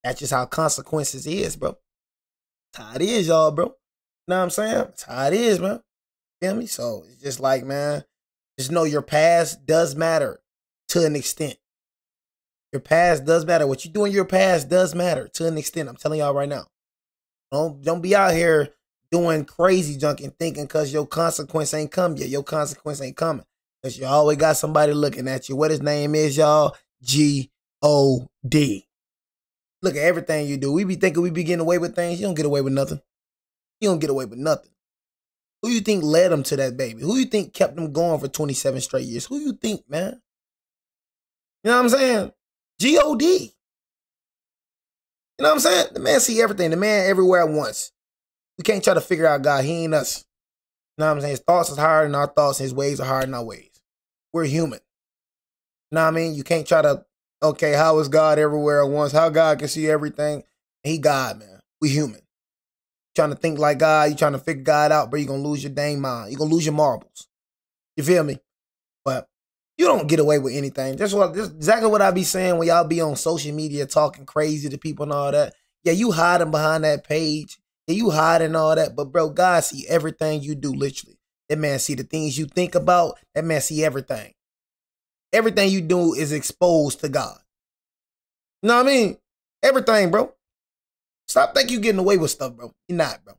that's just how consequences is, bro. That's how it is, y'all, bro. You know what I'm saying? That's how it is, man. Feel me? So it's just like, man, just know your past does matter to an extent. Your past does matter. What you do in your past does matter to an extent. I'm telling y'all right now. Don't be out here doing crazy junk and thinking because your consequence ain't come yet. Your consequence ain't coming. Because you always got somebody looking at you. What his name is, y'all? G-O-D. Look at everything you do. We be thinking we be getting away with things. You don't get away with nothing. You don't get away with nothing. Who you think led them to that baby? Who you think kept them going for 27 straight years? Who you think, man? You know what I'm saying? G-O-D. You know what I'm saying? The man see everything. The man everywhere at once. We can't try to figure out God. He ain't us. You know what I'm saying? His thoughts is higher than our thoughts. His ways are higher than our ways. We're human. You know what I mean? You can't try to, okay, how is God everywhere at once? How God can see everything? He God, man. We human. Trying to think like God, you trying to figure God out, bro, you're going to lose your dang mind. You're going to lose your marbles. You feel me? But you don't get away with anything. That's exactly what I be saying when y'all be on social media talking crazy to people and all that. Yeah, you hiding behind that page. Yeah, you hiding all that. But, bro, God see everything you do, literally. That man see the things you think about. That man see everything. Everything you do is exposed to God. You know what I mean? Everything, bro. Stop thinking you getting away with stuff, bro. You're not, bro.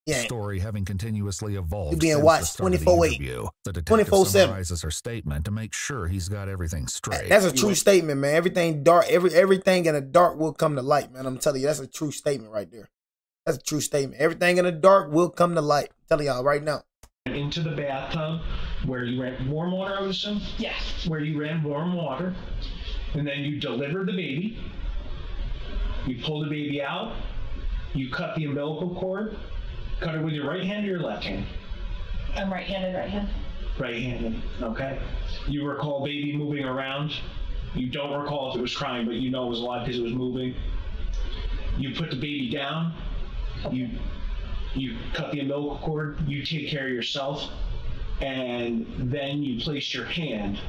Yeah. Story having continuously evolved. You're being watched 24/8. The detective 24/7. summarizes her statement to make sure he's got everything straight. That's a true statement, man. Everything dark, everything in the dark will come to light, man. I'm telling you, that's a true statement right there. That's a true statement. Everything in the dark will come to light. I'm telling y'all right now. Into the bathtub where you ran warm water, I would assume? Yeah. Where you ran warm water. And then you delivered the baby. You pulled the baby out. You cut the umbilical cord. Cut it with your right hand or your left hand? I'm right-handed, right hand. Right-handed, okay. You recall baby moving around. You don't recall if it was crying, but you know it was alive because it was moving. You put the baby down. Okay. You cut the umbilical cord. You take care of yourself. And then you placed your hand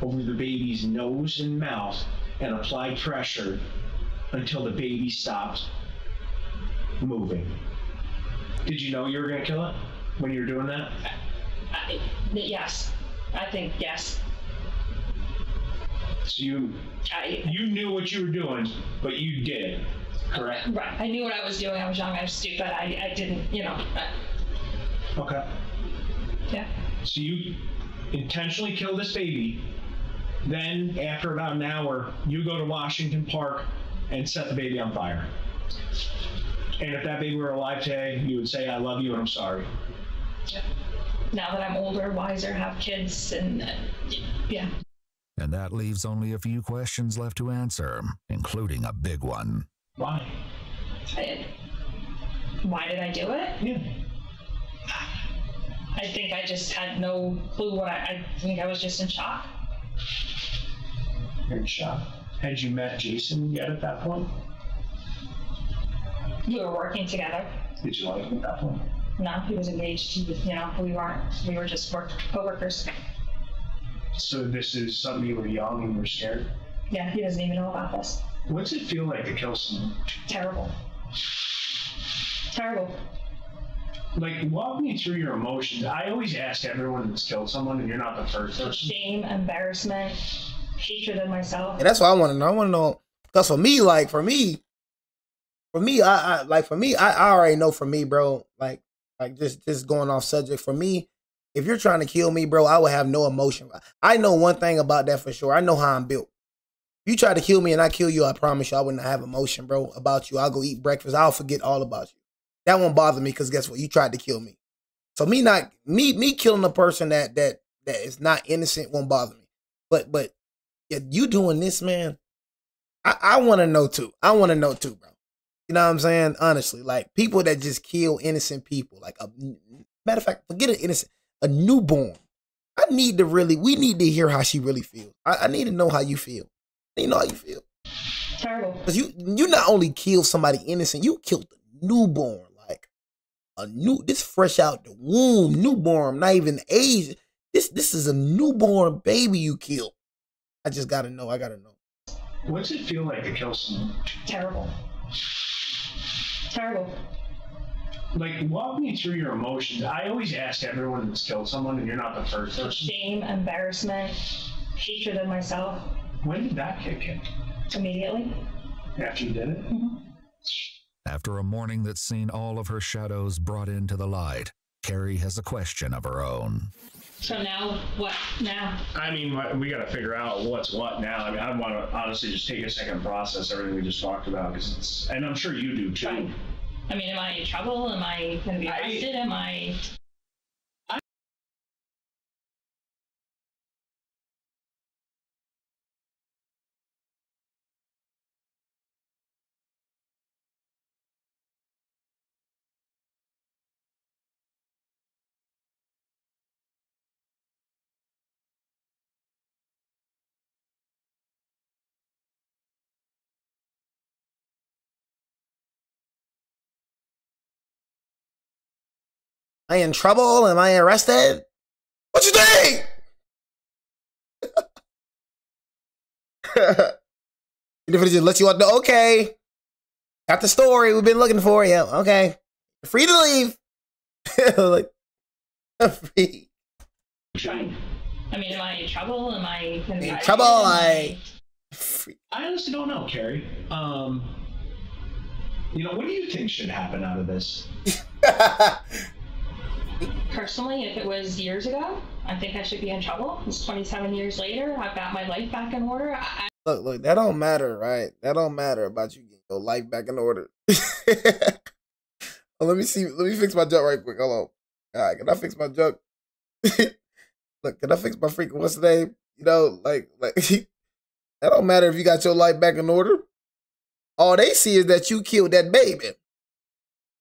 over the baby's nose and mouth and applied pressure until the baby stopped moving. Did you know you were going to kill it when you were doing that? Yes. I think yes. So you knew what you were doing, but you did it, correct? Right. I knew what I was doing. I was young. I was stupid. I didn't, you know. Okay. Yeah. So you intentionally killed this baby. Then, after about an hour, you go to Washington Park and set the baby on fire. And if that baby were alive today, you would say, I love you and I'm sorry. Yeah. Now that I'm older, wiser, have kids, and yeah. And that leaves only a few questions left to answer, including a big one. Why? Why did I do it? Yeah. I think I just had no clue what I think I was just in shock. You're in shock. Had you met Jason yet at that point? We were working together. Did you like him at that point? No, he was engaged. He was, we weren't. We were just co-workers. So this is something you were young and you were scared? Yeah, he doesn't even know about this. What's it feel like to kill someone? Terrible. Terrible. Like, walk me through your emotions. I always ask everyone that's killed someone, and you're not the first person. Shame, embarrassment, hatred of myself. And that's what I want to know. I want to know, because for me, I already know for me, bro, like just going off subject, for me, if you're trying to kill me, bro, I would have no emotion. I know one thing about that for sure. I know how I'm built. If you try to kill me and I kill you, I promise you I wouldn't have emotion, bro, about you. I'll go eat breakfast. I'll forget all about you. That won't bother me because guess what? You tried to kill me. So me killing a person that is not innocent won't bother me. But yeah, you doing this, man, I want to know too. I want to know too, bro. You know what I'm saying? Honestly, like people that just kill innocent people. Like matter of fact, forget an innocent, a newborn. We need to hear how she really feels. I need to know how you feel. I need to know how you feel. Terrible. Because you not only killed somebody innocent, you killed the newborn. Like this fresh out the womb, newborn, not even age. This is a newborn baby you killed. I just gotta know. I gotta know. What's it feel like to kill someone? Terrible. Terrible. Like, walk me through your emotions. I always ask everyone that's killed someone, and you're not the first person. Shame, embarrassment, hatred of myself. When did that kick in? Immediately. After you did it? Mm-hmm. After a morning that's seen all of her shadows brought into the light, Carrie has a question of her own. So now, what now? I mean, we got to figure out what's what now. I mean, I want to honestly just take a second and process everything we just talked about, because and I'm sure you do too. Right. I mean, am I in trouble? Am I going to be arrested? Am I... Am I in trouble? Am I arrested? What you think? If it just let you out the okay. Got the story we've been looking for. Yeah, okay. You're free to leave. Like, free. Right. I mean, am I in trouble? Am I going to be in trouble? I honestly don't know, Carrie. What do you think should happen out of this? Personally, if it was years ago, I think I should be in trouble. It's 27 years later. I've got my life back in order. Look, that don't matter, right? That don't matter about you getting your life back in order. Let me see. Let me fix my junk right quick. Hold on. All right, can I fix my junk? Look, can I fix my freaking, what's the name? Like that don't matter if you got your life back in order. All they see is that you killed that baby.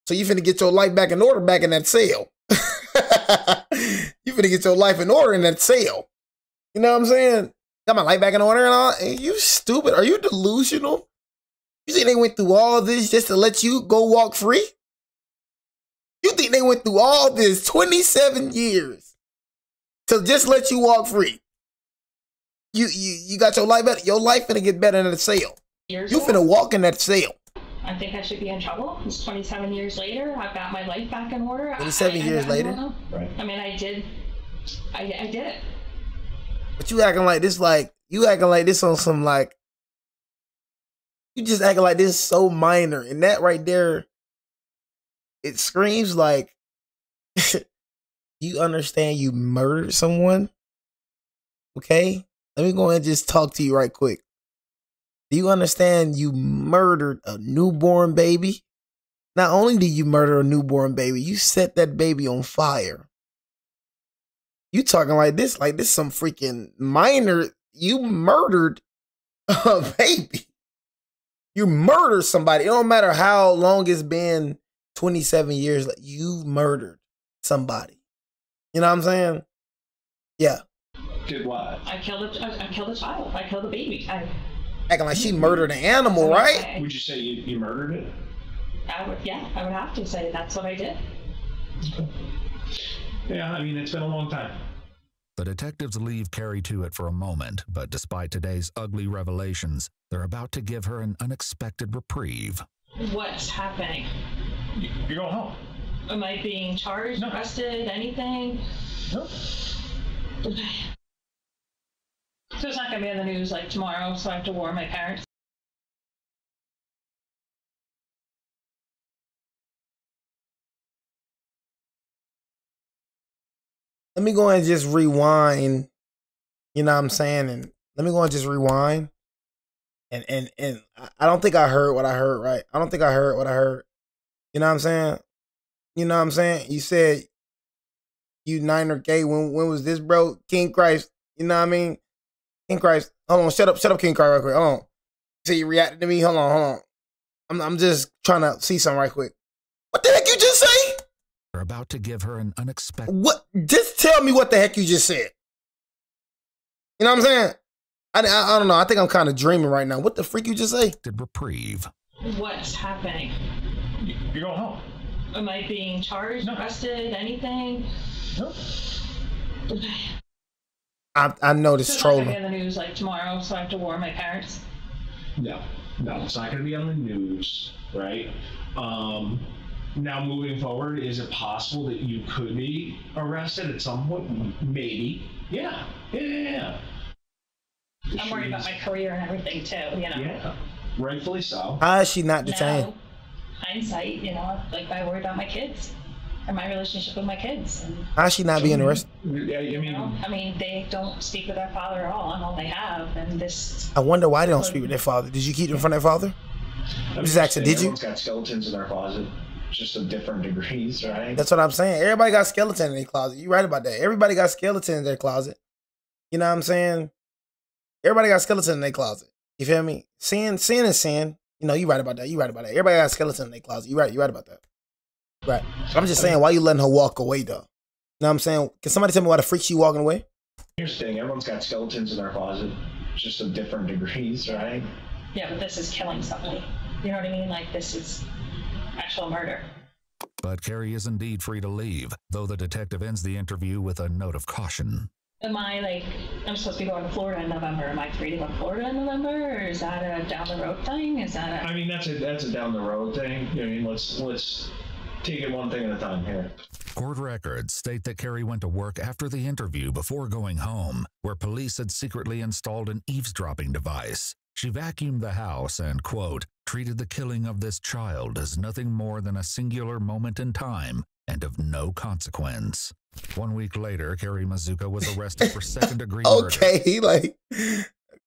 So you finna get your life back in order back in that cell. You finna get your life in order in that cell. You know what I'm saying? Got my life back in order and all. Hey, you stupid. Are you delusional? You think they went through all this just to let you go walk free? You think they went through all this 27 years to just let you walk free? You got your life better. Your life finna get better in the cell. You finna walk in that cell. I think I should be in trouble. It's 27 years later. I've got my life back in order. 27 years later? Right. I mean, I did it. But you acting like this, on some, like, you just acting like this so minor. And that right there, it screams like, you understand you murdered someone? Okay? Let me go ahead and just talk to you right quick. Do you understand you murdered a newborn baby? Not only did you murder a newborn baby, you set that baby on fire. You talking like this some freaking minor. You murdered a baby. You murdered somebody. It don't matter how long it's been, 27 years, you murdered somebody. You know what I'm saying? Yeah. Did what? I killed a child. I killed a baby. Acting like she murdered an animal, right? Would you say you murdered it? I would have to say that's what I did. Okay. Yeah, I mean, it's been a long time. The detectives leave Carrie to it for a moment, but despite today's ugly revelations, they're about to give her an unexpected reprieve. What's happening? You're going home. Am I being charged, arrested, anything? Nope. Okay. So it's not going to be on the news like tomorrow, so I have to warn my parents? Let me go and just rewind. You know what I'm saying? And let me go and just rewind. And I don't think I heard what I heard, right? I don't think I heard what I heard. You know what I'm saying? You know what I'm saying? You said you Niner gay. When was this, bro? King Christ. You know what I mean? King Christ. Hold on. Shut up, King Christ, real quick. Hold on. So you reacted to me? Hold on. I'm just trying to see something right quick. What the heck you just say? They're about to give her an unexpected... What? Just tell me what the heck you just said. You know what I'm saying? I don't know. I think I'm kind of dreaming right now. What the freak you just say? Reprieve. What's happening? You're going home. Am I being charged, arrested, anything? Nope. Okay. I know this so trolling. It's not going to be on the news like tomorrow, so I have to warn my parents? No, it's not going to be on the news, right? Now, moving forward, is it possible that you could be arrested at some point? Maybe. Yeah. I'm worried about my career and everything too, you know? Yeah, rightfully so. How is she not detained? Now, hindsight, you know, like I worry about my kids and my relationship with my kids. And, how is she not being arrested? Yeah, I mean, they don't speak with their father at all. I'm all they have, and this... I wonder why they don't speak with their father. Did you keep them from their father? I'm just asking, did you? Everyone's got skeletons in their closet, just of different degrees, right? That's what I'm saying. Everybody got skeleton in their closet. You right about that. Everybody got skeleton in their closet. You know what I'm saying? Everybody got skeleton in their closet. You feel me? Sin is sin. You know, you right about that. Everybody got skeleton in their closet. You right about that. Right. I'm just saying, why you letting her walk away, though? You know what I'm saying? Can somebody tell me why the freak she walking away? Here's the thing. Everyone's got skeletons in their closet, just of different degrees, right? Yeah, but this is killing somebody. You know what I mean? Like, this is actual murder. But Carrie is indeed free to leave, though the detective ends the interview with a note of caution. Am I, like, I'm supposed to be going to Florida in November. Am I free to go to Florida in November? Or is that a down-the-road thing? Is that a... I mean, that's a down-the-road thing. I mean, let's take it one thing at a time here. Court records state that Carrie went to work after the interview before going home, where police had secretly installed an eavesdropping device. She vacuumed the house and, quote, treated the killing of this child as nothing more than a singular moment in time and of no consequence. 1 week later, Carrie Mazuka was arrested for second-degree murder. Okay, like,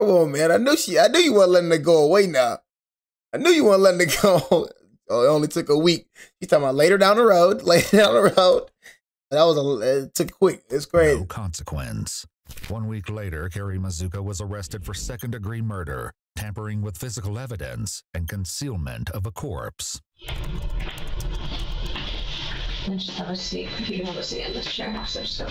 come on, man. I knew you weren't letting her go away now. I knew you weren't letting her go. Oh, it only took a week. You talking about later down the road. It took quick. It's crazy. No consequence. 1 week later, Carrie Mazuka was arrested for second-degree murder, tampering with physical evidence, and concealment of a corpse. I just have a seat. If you can have a seat in this chair, so just go.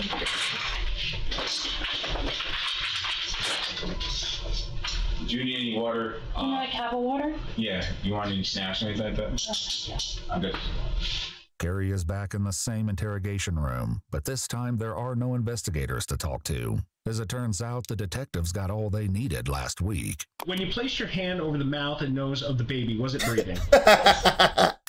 Do you need any water? Do you like have a water? Yeah. You want any snacks or anything like that? Yeah. I'm good. Carrie is back in the same interrogation room, but this time there are no investigators to talk to. As it turns out, the detectives got all they needed last week. When you placed your hand over the mouth and nose of the baby, was it breathing?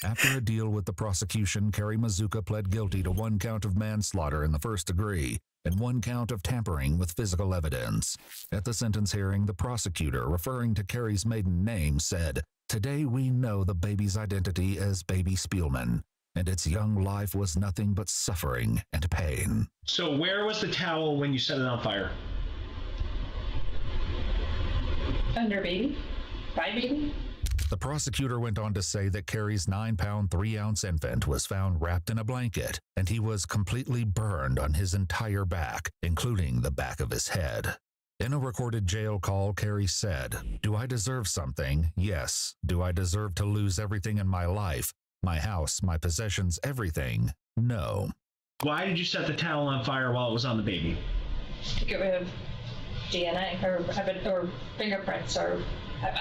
After a deal with the prosecution, Carrie Mazuka pled guilty to 1 count of manslaughter in the first degree and 1 count of tampering with physical evidence. At the sentence hearing, the prosecutor, referring to Carrie's maiden name, said, "Today we know the baby's identity as Baby Spielman, and its young life was nothing but suffering and pain." So where was the towel when you set it on fire? Under baby? By baby? The prosecutor went on to say that Carrie's 9-pound, 3-ounce infant was found wrapped in a blanket, and he was completely burned on his entire back, including the back of his head. In a recorded jail call, Carrie said, "Do I deserve something? Yes. Do I deserve to lose everything in my life? My house, my possessions, everything? No." Why did you set the towel on fire while it was on the baby? To get rid of DNA or fingerprints or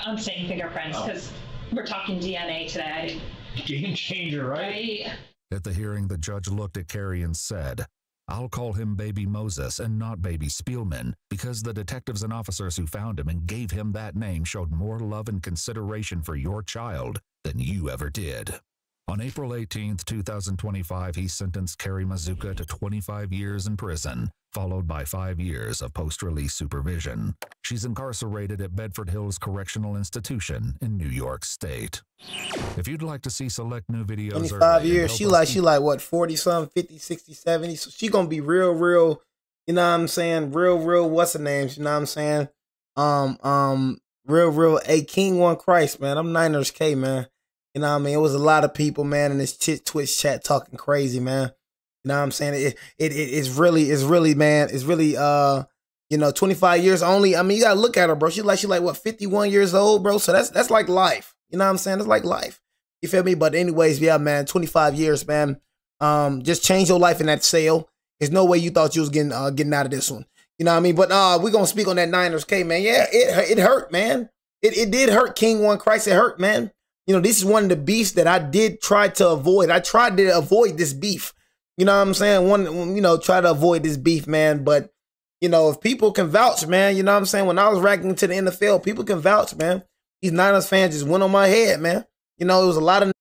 I'm saying fingerprints because we're talking DNA today. I didn't. Game changer, right? Right? At the hearing, the judge looked at Carrie and said, "I'll call him Baby Moses and not Baby Spielman because the detectives and officers who found him and gave him that name showed more love and consideration for your child than you ever did." On April 18th, 2025, he sentenced Carrie Mazuka to 25 years in prison, followed by 5 years of post-release supervision. She's incarcerated at Bedford Hills Correctional Institution in New York State. If you'd like to see select new videos, 25 years, she like what, 40 something, 50, 60, 70. So she gonna be real, you know what I'm saying? Real, what's her name? You know what I'm saying? Real, a King One Christ, man. I'm Niners K, man. You know what I mean? It was a lot of people, man, in this Twitch chat talking crazy, man. You know what I'm saying? It's really, man, it's really, you know, 25 years only. I mean, you gotta look at her, bro. She like what, 51 years old, bro? So that's like life. You know what I'm saying? It's like life. You feel me? But anyways, yeah, man, 25 years, man. Just change your life in that cell. There's no way you thought you was getting out of this one. You know what I mean? But we're gonna speak on that Niners K, man. Yeah, it hurt, man. It did hurt, King One Christ. It hurt, man. You know, this is one of the beefs that I did try to avoid. I tried to avoid this beef. You know what I'm saying? Try to avoid this beef, man. But, you know, if people can vouch, man, you know what I'm saying? When I was racking to the NFL, people can vouch, man. These Niners fans just went on my head, man. You know, it was a lot of